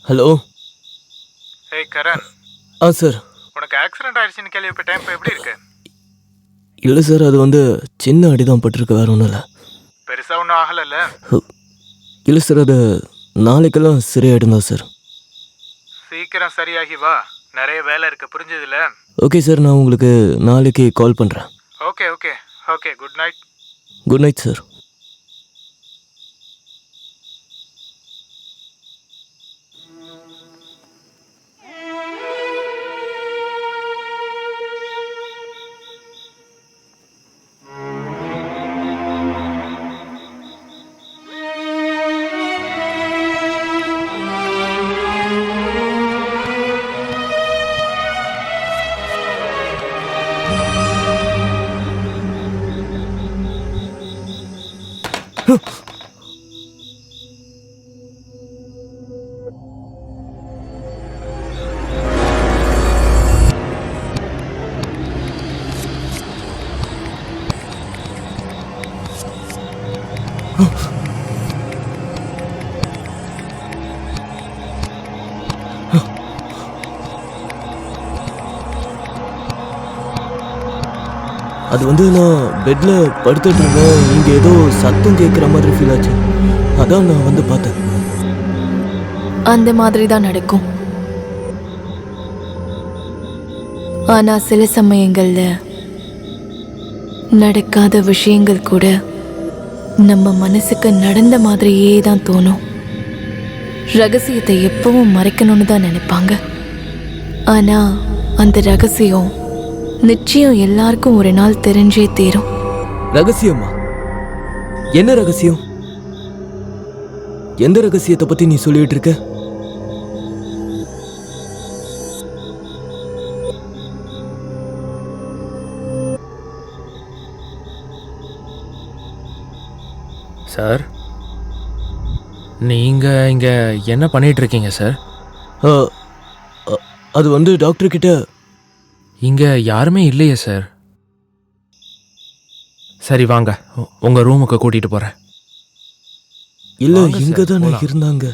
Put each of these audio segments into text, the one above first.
Hello. ஏய் Karan, sir. உனக்கு accident ஆயிடுச்சுன்னு கேள்விப்பட்டேன். இப்போ எப்படி இருக்கு? இல்லை சார், அது சின்ன அடி தான் பட்டிருக்கு, வேற ஒன்றும் இல்லை. பெருசா ஒன்றும் ஆகலைல்ல? இல்லை சார், அது நாளைக்கெல்லாம் சரியாயிடும் தான் சார். சீக்கிரம் சரியாகி வா, நிறைய வேலை இருக்கு, புரிஞ்சதுல? ஓகே சார், நான் உங்களுக்கு நாளைக்கு கால் பண்ணுறேன். Okay okay okay, good night. Good night sir. அது நான் பெட்டில் படுத்துட்டு இருந்தேன். இங்கே ஏதோ சத்தம் கேட்குற மாதிரி ஃபீல் ஆச்சு. அதான் நான் பார்த்தேன். அந்த மாதிரி தான் நடக்கும். ஆனா சில சமயங்கள்ல நடக்காத விஷயங்கள் கூட நம்ம மனசுக்கு நடந்த மாதிரியே தான் தோணும். ரகசியத்தை எப்பவும் மறைக்கணும்னு தான் நினைப்பாங்க. ஆனா அந்த ரகசியம் நிச்சயம் எல்லாருக்கும் ஒரு நாள் தெரிஞ்சே தீரும். ரகசியமா? என்ன ரகசியம்? எந்த ரகசியத்தை பத்தி நீ சொல்லிட்டு இருக்க? சார், நீங்க இங்க என்ன பண்ணிட்டு இருக்கீங்க சார்? அது டாக்டர் கிட்ட. இங்க யாருமே இல்லையே சார். சரி வாங்க, உங்க ரூமுக்கு கூட்டிட்டு போறேன். இல்ல, வாங்க இங்க சார், தானே போலாம். இருந்தாங்க.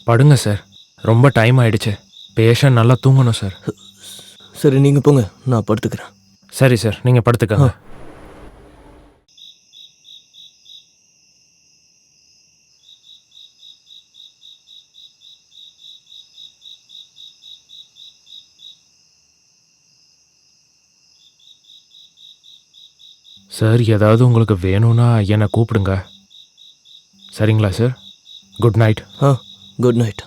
படுங்க சார், ரொம்ப டைம் ஆயிடுச்சு. பேஷண்ட் நல்லா தூங்கணும் சார். சரி, நீங்க போங்க, நான் படுத்துக்கிறேன். சரி சார், நீங்க படுத்துக்கங்க. சார், ஏதாவது உங்களுக்கு வேணும்னா என்னை கூப்பிடுங்க. சரிங்களா sir? Good night. Good night.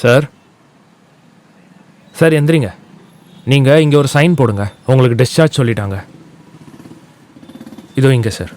Sir, sir எந்திரிங்க. நீங்கள் இங்கே ஒரு சைன் போடுங்க. உங்களுக்கு டிஸ்சார்ஜ் சொல்லிட்டாங்க. இதோ இங்கே சார்.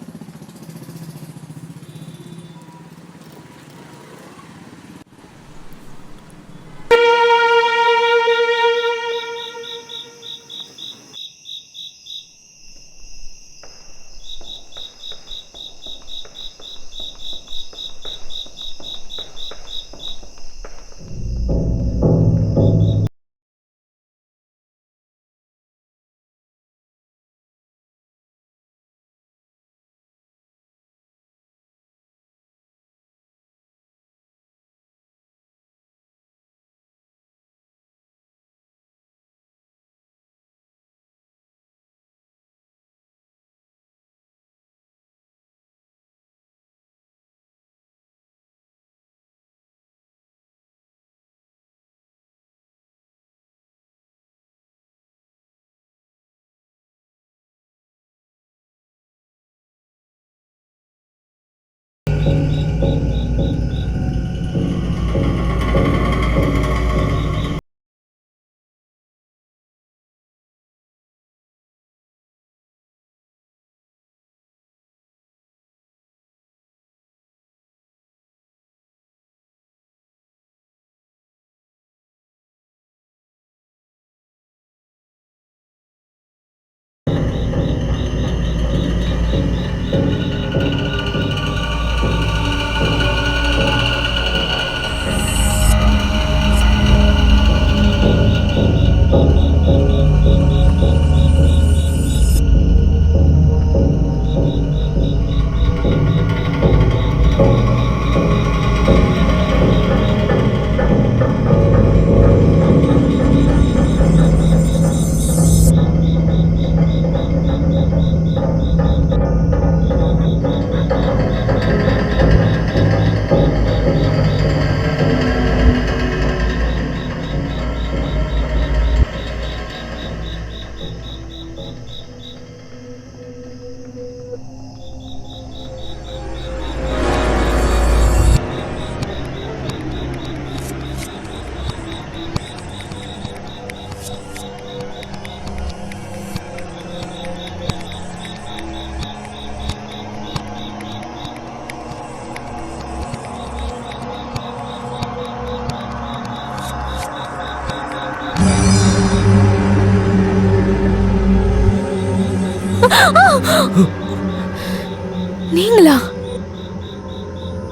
நீங்களா?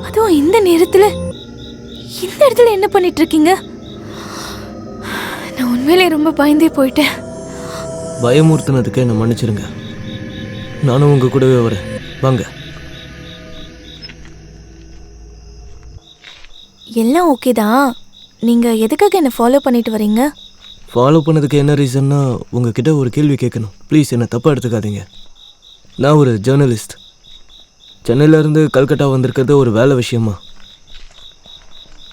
அதுவும் இந்த நேரத்துல இந்த இடத்துல என்ன பண்ணிட்டு இருக்கீங்க? நான் உண்மையிலே ரொம்ப பயந்தே போயிட்டேன். பயமுறுத்தினதுக்கு என்ன மன்னிச்சிருங்க. நானும் உங்க கூடவே வரேன். வாங்க. எல்லாம் ஓகே தான். நீங்க எதுக்காக என்ன ஃபாலோ பண்ணிட்டு வரீங்க? ஃபாலோ பண்ணதுக்கு என்ன ரீசன்னா உங்ககிட்ட ஒரு கேள்வி கேட்கணும். ப்ளீஸ் என்னை தப்பாக எடுத்துக்காதீங்க. நான் ஒரு ஜேர்னலிஸ்ட். சென்னையிலேருந்து கல்கட்டா வந்திருக்கிறது ஒரு வேலை விஷயமா.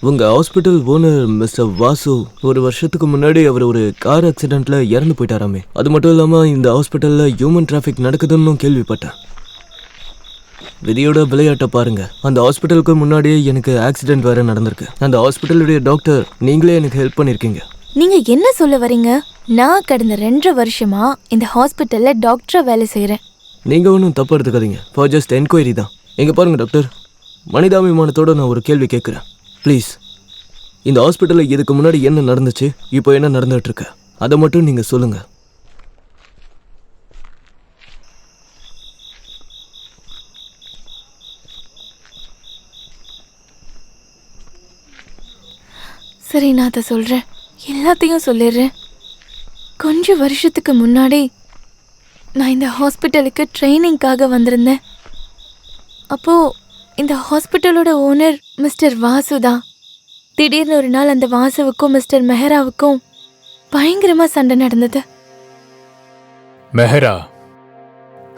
உங்கள் ஹாஸ்பிட்டல் ஓனர் மிஸ்டர் வாசு ஒரு வருஷத்துக்கு முன்னாடி அவர் ஒரு கார் ஆக்சிடெண்ட்டில் இறந்து போயிட்டாராமே. அது மட்டும் இல்லாமல் இந்த ஹாஸ்பிட்டலில் ஹியூமன் டிராஃபிக் நடக்குதுன்னு கேள்விப்பட்டேன். விதியோட விளையாட்டை பாருங்க. அந்த ஹாஸ்பிட்டலுக்கு முன்னாடியே எனக்கு ஆக்சிடென்ட் வேறு நடந்திருக்கு. அந்த ஹாஸ்பிட்டலுடைய டாக்டர் நீங்களே எனக்கு ஹெல்ப் பண்ணியிருக்கீங்க. நீங்க என்ன சொல்ல வரீங்க? நான் கடந்த 2 வருஷமா இந்த ஹாஸ்பிட்டல்ல டாக்டரா வேலை செய்யறேன். நீங்க ஒன்றும் தப்பு எடுத்துக்காதீங்க. ஃபார் ஜஸ்ட் என்கொயரி தான். எங்க பாருங்க டாக்டர், மனிதாபிமானத்தோட நான் ஒரு கேள்வி கேட்குறேன். ப்ளீஸ், இந்த ஹாஸ்பிட்டலில் இதுக்கு முன்னாடி என்ன நடந்துச்சு, இப்போ என்ன நடந்துட்டு இருக்கு, அதை மட்டும் நீங்க சொல்லுங்க. சரி, நான் அதை சொல்றேன். எல்லாத்தையும் சொல்லிடுறேன். கொஞ்சம் வருஷத்துக்கு முன்னாடி நான் இந்த ஹாஸ்பிட்டலுக்கு ட்ரைனிங்காக வந்திருந்தேன். அப்போ இந்த ஹாஸ்பிட்டலோட ஓனர் மிஸ்டர் வாசு தான். திடீர்னு ஒரு நாள் அந்த வாசுவுக்கும் மிஸ்டர் மெஹராவுக்கும் பயங்கரமா சண்டை நடந்தது. மெஹரா,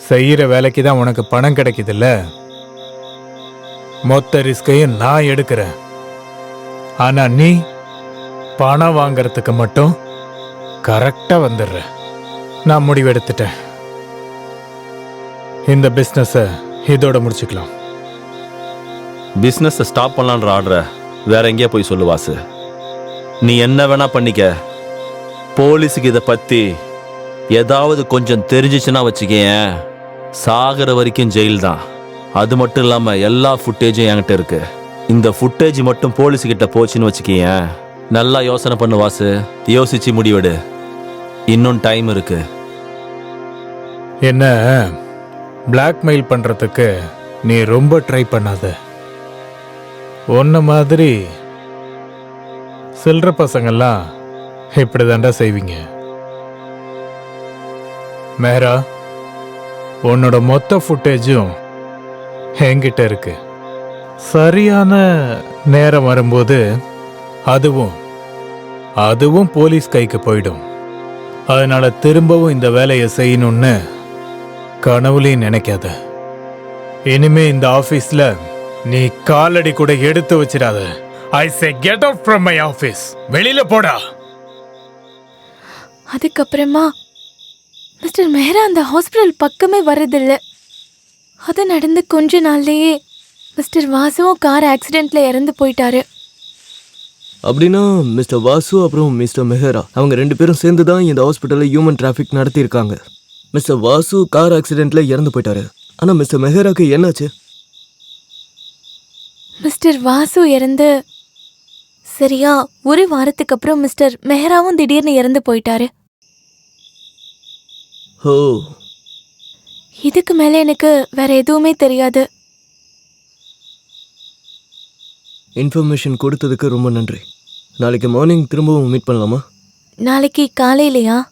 செய்யற வேலைக்கு தான் உனக்கு பணம் கிடைக்குதுல்ல, மொத்த ரிஸ்கையும் நான் எடுக்கிறேன். ஆனா நீ பணம் வாங்கறதுக்கு மட்டும் கரெக்டா வந்துடுற. நான் முடிவெடுத்துட்டேன். இந்த பிசினஸ இதோட முடிச்சுக்கலாம். பிஸ்னஸை ஸ்டாப் பண்ணலான்ற ஆர்டரை வேற எங்கேயா போய் சொல்லு வாசு. நீ என்ன வேணா பண்ணிக்க. போலீஸுக்கு இதை பற்றி ஏதாவது கொஞ்சம் தெரிஞ்சிச்சுன்னா வச்சுக்கேன், சாகிற வரைக்கும் ஜெயில் தான். அது மட்டும் இல்லாமல் எல்லா ஃபுட்டேஜும் என்கிட்ட இருக்கு. இந்த ஃபுட்டேஜ் மட்டும் போலீஸுக்கிட்ட போச்சுன்னு வச்சுக்கேன், நல்லா யோசனை பண்ணு வாசு. யோசிச்சு முடிவெடு. இன்னும் டைம் இருக்கு. என்ன பிளாக்மெயில் பண்றதுக்கு நீ ரொம்ப ட்ரை பண்ணாத. உன்ன மாதிரி சில்லற பசங்கள்லாம் இப்படிதாண்டா செய்வீங்க. மேரா, உன்னோட மொத்த ஃபுட்டேஜும் என்கிட்ட இருக்கு. சரியான நேரம் வரும்போது அதுவும் போலீஸ் கைக்கு போயிடும். அதனால திரும்பவும் இந்த வேலையை செய்யணும்னு கனவுலையும் நினைக்காத. இனிமே இந்த ஆபீஸ்ல நீ காலடி கூட எடுத்து வச்சிடாத. I say get out from my office. வெளியில போடா. அதுக்கப்புறமா மிஸ்டர் மெஹரா அந்த ஹாஸ்பிட்டல் பக்கமே வர்றதில்ல. அது நடந்து கொஞ்ச நாள்லயே மிஸ்டர் வாசுவும் கார் ஆக்சிடென்ட்ல இறந்து போயிட்டாரு. அப்படின்னா மிஸ்டர் வாசு அப்புறம் மிஸ்டர் மெஹரா அவங்க 2 பேரும் சேர்ந்து தான் இந்த ஹாஸ்பிட்டலில் ஹியூமன் டிராஃபிக் நடத்தியிருக்காங்க. மிஸ்டர் வாசு கார் ஆக்சிடென்ட்ல இறந்து போயிட்டாரு. ஆனால் மிஸ்டர் மெஹராக்கு என்னாச்சு? மிஸ்டர் வாசு இறந்து சரியா 1 வாரத்துக்கு அப்புறம் மிஸ்டர் மெஹராவும் திடீர்னு இறந்து போயிட்டாரு. ஓ, இதுக்கு மேலே எனக்கு வேற எதுவுமே தெரியாது. இன்ஃபர்மேஷன் கொடுத்ததுக்கு ரொம்ப நன்றி. நாளைக்கு மார்னிங் திரும்பவும் மீட் பண்ணலாமா? நாளைக்கு காலையிலையா?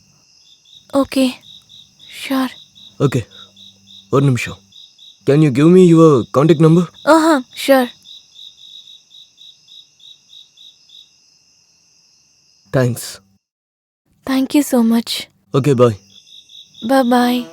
Okay, sure. ஓகே, ஒரு நிமிஷம். Can you give me your contact number? Aha, sure. Thanks. Thank you so much. Okay, bye. Bye.